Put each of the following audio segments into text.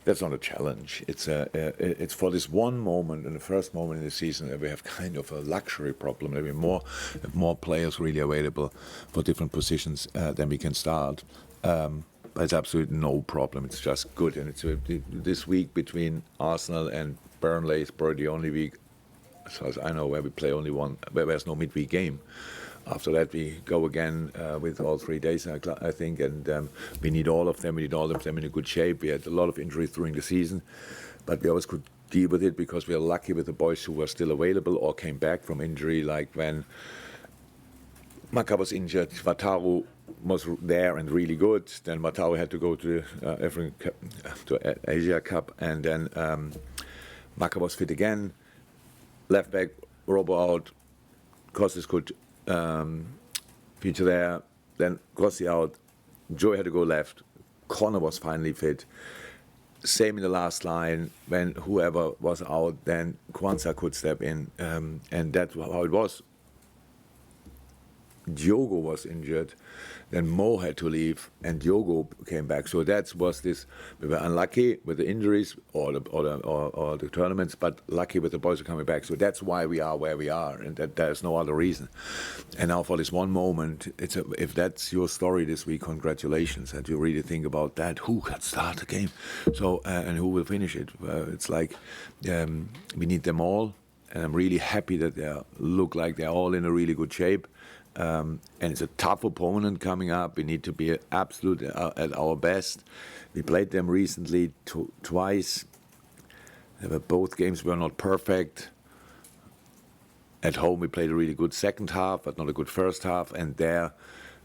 That's not a challenge. It's for this one moment, in the first moment in the season, that we have kind of a luxury problem. There are more players really available for different positions than we can start. But it's absolutely no problem. It's just good. And it's this week between Arsenal and Burnley is probably the only week, as far as I know, where we play only one, where there's no midweek game. After that, we go again with all 3 days, I think, and we need all of them. We need all of them in a good shape. We had a lot of injuries during the season, but we always could deal with it because we are lucky with the boys who were still available or came back from injury, like when Macca was injured, Wataru was there and really good. Then Wataru had to go to the Asia Cup, and then Macca was fit again. Left back, Robo out, Kostis could feature there, then Grossi out, Joey had to go left, Connor was finally fit. Same in the last line, when whoever was out, then Kwanzaa could step in, and that's how it was. Diogo was injured, then Mo had to leave, and Diogo came back. So that was this. We were unlucky with the injuries or the tournaments, but lucky with the boys coming back. So that's why we are where we are, and that there's no other reason. And now for this one moment, if that's your story this week, congratulations, and you really think about that. Who can start the game? So and who will finish it? It's like we need them all, and I'm really happy that they look like they're all in a really good shape. And it's a tough opponent coming up. We need to be absolute at our best. We played them recently twice. Both games were not perfect. At home we played a really good second half, but not a good first half. And there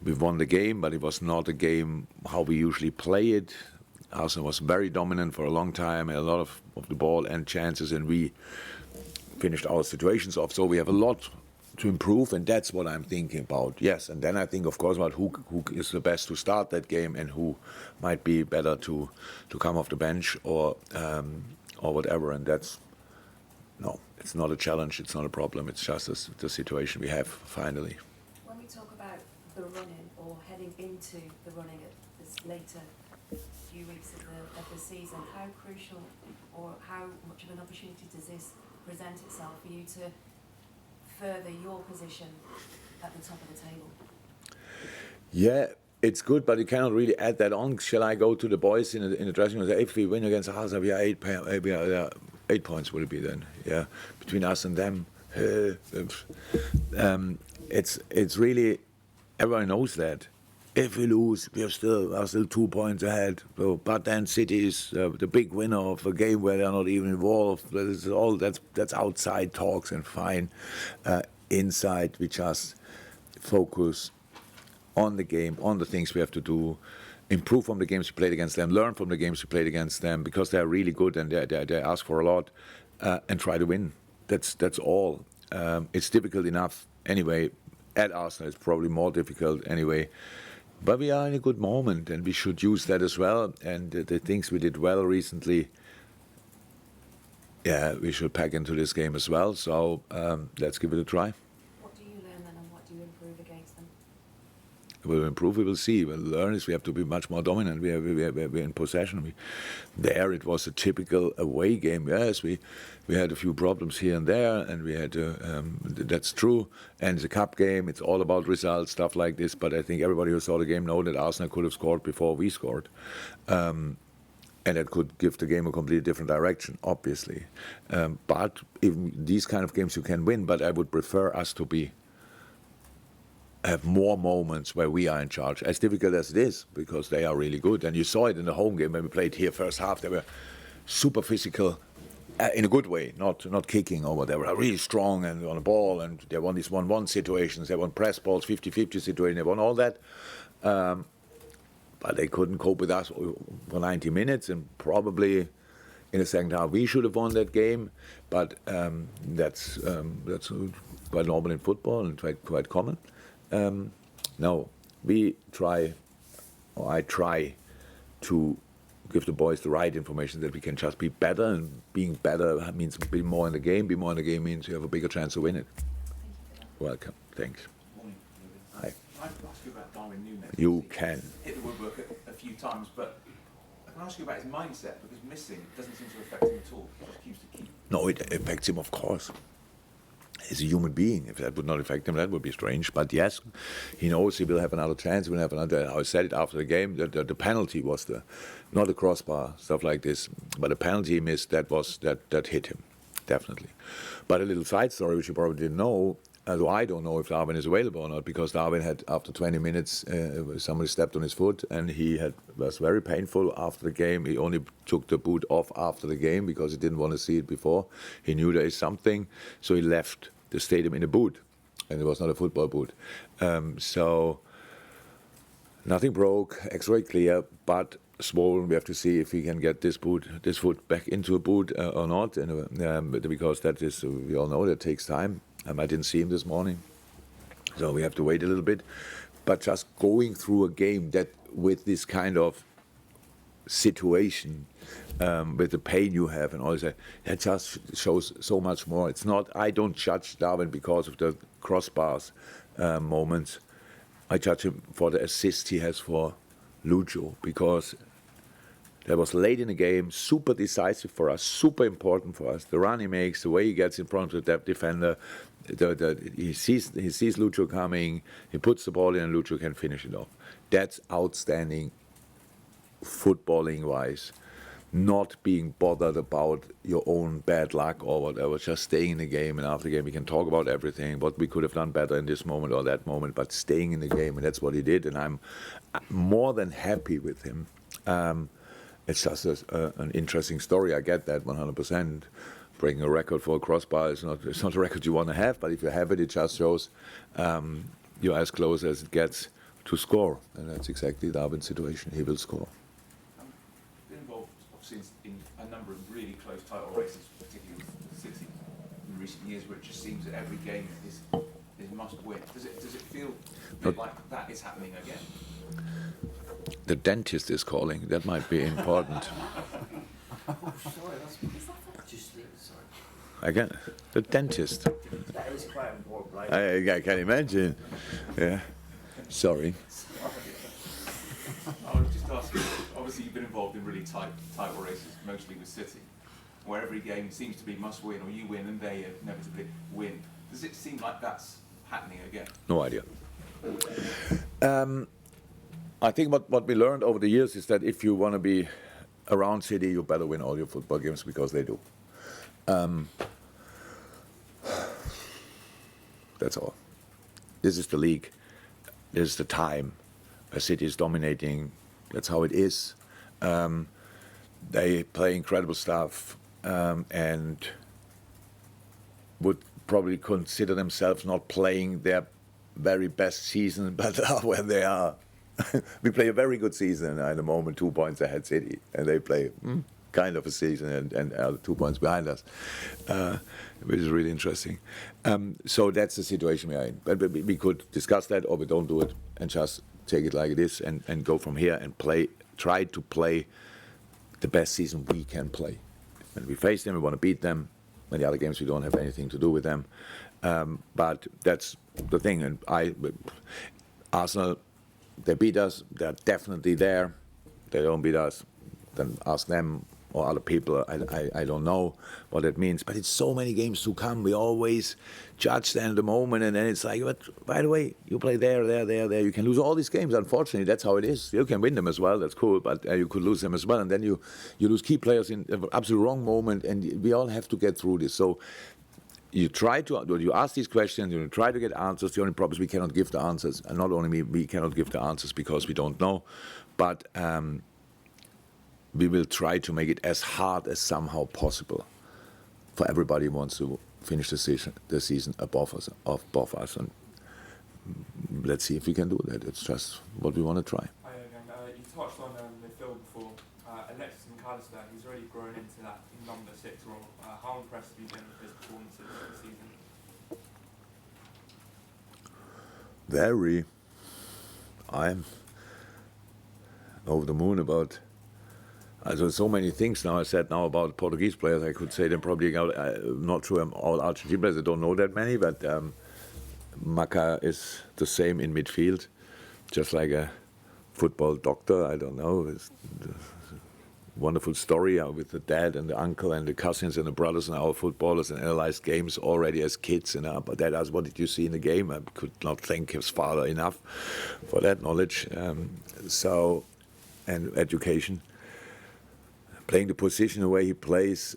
we won the game, but it was not a game how we usually play it. Arsenal was very dominant for a long time, and a lot of the ball and chances, and we finished our situations off. So we have a lot to improve, and that's what I'm thinking about. Yes, and then I think, of course, about who is the best to start that game and who might be better to come off the bench or whatever. And it's not a challenge. It's not a problem. It's just the situation we have finally. When we talk about the running or heading into the running at this later few weeks of the season, how crucial or how much of an opportunity does this present itself for you to further your position at the top of the table? Yeah, it's good, but you cannot really add that on. Shall I go to the boys in the dressing room and say, if we win against Arsenal, we are 8 points, would it be then? Yeah, between us and them. It's really, everyone knows that. If we lose, we are still 2 points ahead. So, but then City is the big winner of a game where they're not even involved. That's outside talks and fine. Inside, we just focus on the game, on the things we have to do, improve from the games we played against them, learn from the games we played against them because they're really good and they ask for a lot, and try to win. That's all. It's difficult enough anyway. At Arsenal, it's probably more difficult anyway. But we are in a good moment, and we should use that as well. And the things we did well recently, we should pack into this game as well. So let's give it a try. What do you learn then, and what do you improve against them? We'll improve, we will see. We'll learn is we have to be much more dominant. We're in possession. There it was a typical away game. Yes, we had a few problems here and there, and we had that's true. And the cup game, it's all about results, stuff like this. But I think everybody who saw the game know that Arsenal could have scored before we scored. And that could give the game a completely different direction, obviously. But in these kind of games you can win, but I would prefer us to have more moments where we are in charge, as difficult as it is, because they are really good. And you saw it in the home game when we played here first half. They were super physical, in a good way, not kicking or whatever. They were really strong and on the ball, and they won these 1-1 situations. They won press balls, 50-50 situations. They won all that. But they couldn't cope with us for 90 minutes, and probably in the second half we should have won that game. But that's quite normal in football and quite common. No, I try to give the boys the right information that we can just be better, and being better means be more in the game. Be more in the game means you have a bigger chance to win it. Welcome. Thanks. Morning. Hi. I'd like to ask you about Darwin Nunez. You can. Hit the woodwork a few times, but I ask you about his mindset? Because missing doesn't seem to affect him at all. He just keeps to keep. No, it affects him, of course. He's a human being. If that would not affect him, that would be strange. But yes, he knows he will have another chance. He will have another. I said it after the game. The penalty was not the crossbar, stuff like this, but the penalty he missed. That hit him, definitely. But a little side story, which you probably didn't know. Although I don't know if Darwin is available or not, because Darwin had, after 20 minutes, somebody stepped on his foot, and was very painful after the game. He only took the boot off after the game because he didn't want to see it before. He knew there is something, so he left the stadium in a boot, and it was not a football boot. So nothing broke, X-ray clear, but swollen. We have to see if he can get this foot back into a boot or not, because that is, we all know that takes time. I didn't see him this morning, so we have to wait a little bit. But just going through a game that with this kind of situation, with the pain you have and all that just shows so much more. It's not. I don't judge Darwin because of the crossbars moments. I judge him for the assist he has for Lucho, because that was late in the game, super decisive for us, super important for us. The run he makes, the way he gets in front of the defender, he sees Lucho coming, he puts the ball in, and Lucho can finish it off. That's outstanding, footballing-wise. Not being bothered about your own bad luck or whatever, just staying in the game, and after the game we can talk about everything, what we could have done better in this moment or that moment, but staying in the game, and that's what he did, and I'm more than happy with him. It's just an interesting story. I get that 100%. Breaking a record for a crossbar is not a record you want to have, but if you have it, it just shows you're as close as it gets to score, and that's exactly Darwin's situation. He will score. Been involved, obviously, in a number of really close title races, particularly with City in recent years, where it just seems that every game is must win. Does it feel a bit like that is happening again? The dentist is calling. That might be important. Oh, sorry, that's just sorry. Again, the dentist. That is quite important, right? I can imagine. Yeah. Sorry. I was just asking, obviously you've been involved in really tight title races, mostly with City, where every game seems to be must win, or you win and they inevitably win. Does it seem like that's happening again? No idea. I think what we learned over the years is that if you want to be around City, you better win all your football games, because they do. That's all. This is the league. This is the time. A City is dominating. That's how it is. They play incredible stuff, and would probably consider themselves not playing their very best season, but when they are. We play a very good season at the moment, 2 points ahead City, and they play kind of a season and are 2 points behind us, which is really interesting. So that's the situation we are in. But we could discuss that, or we don't do it and just take it like it is and go from here and try to play the best season we can play. When we face them, we want to beat them. When the other games, we don't have anything to do with them. But that's the thing. And Arsenal, they beat us. They're definitely there. They don't beat us, then ask them or other people. I don't know what it means. But it's so many games to come. We always judge them at the moment, and then it's like, but by the way, you play there. You can lose all these games. Unfortunately, that's how it is. You can win them as well. That's cool, but you could lose them as well. And then you lose key players in an absolute wrong moment, and we all have to get through this. So you ask these questions, you try to get answers. The only problem is we cannot give the answers. And not only we cannot give the answers because we don't know, but we will try to make it as hard as somehow possible for everybody who wants to finish the season above us. And let's see if we can do that. It's just what we want to try. You touched on midfield before. Alexis McAllister, he's already grown into that number 6 role. How impressed have you been with his performances this season? Very. I'm over the moon about. So many things now I said now about Portuguese players. I could say them probably. Not sure all Argentine players. I don't know that many, but Macca is the same in midfield, just like a football doctor. I don't know. wonderful story with the dad and the uncle and the cousins and the brothers and our footballers and analyzed games already as kids. And but that is what did you see in the game? I could not thank his father enough for that knowledge. And education. Playing the position the way he plays,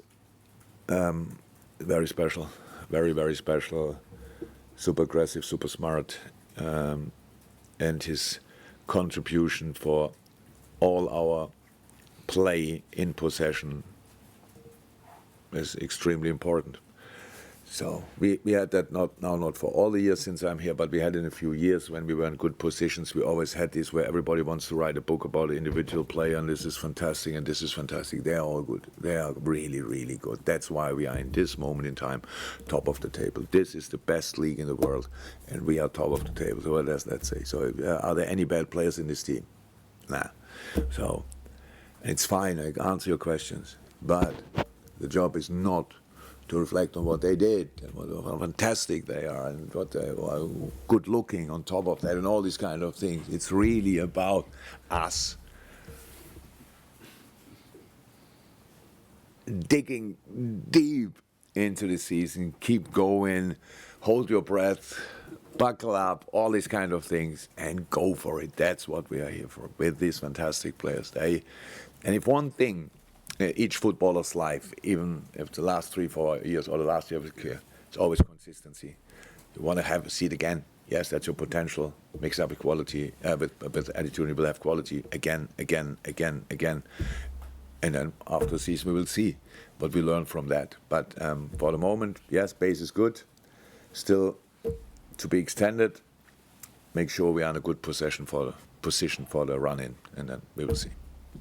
very special, very, very special, super aggressive, super smart, and his contribution for all our play in possession is extremely important. So we had that not for all the years since I'm here, but we had in a few years when we were in good positions. We always had this where everybody wants to write a book about an individual player, and this is fantastic, and this is fantastic. They are all good. They are really, really good. That's why we are in this moment in time top of the table. This is the best league in the world, and we are top of the table. So what does that say? So are there any bad players in this team? Nah. So it's fine. I can answer your questions, but the job is not to reflect on what they did and how fantastic they are and what they are good looking on top of that and all these kind of things. It's really about us digging deep into the season, keep going, hold your breath, buckle up, all these kind of things, and go for it. That's what we are here for with these fantastic players. And if one thing, each footballer's life, even if the last 3-4 years or the last year was clear, it's always consistency. You want to see it again. Yes, that's your potential. Mix up with quality, with attitude, you will have quality again. And then after the season, we will see what we learn from that. But for the moment, yes, base is good. Still to be extended. Make sure we are in a good position for the run-in, and then we will see.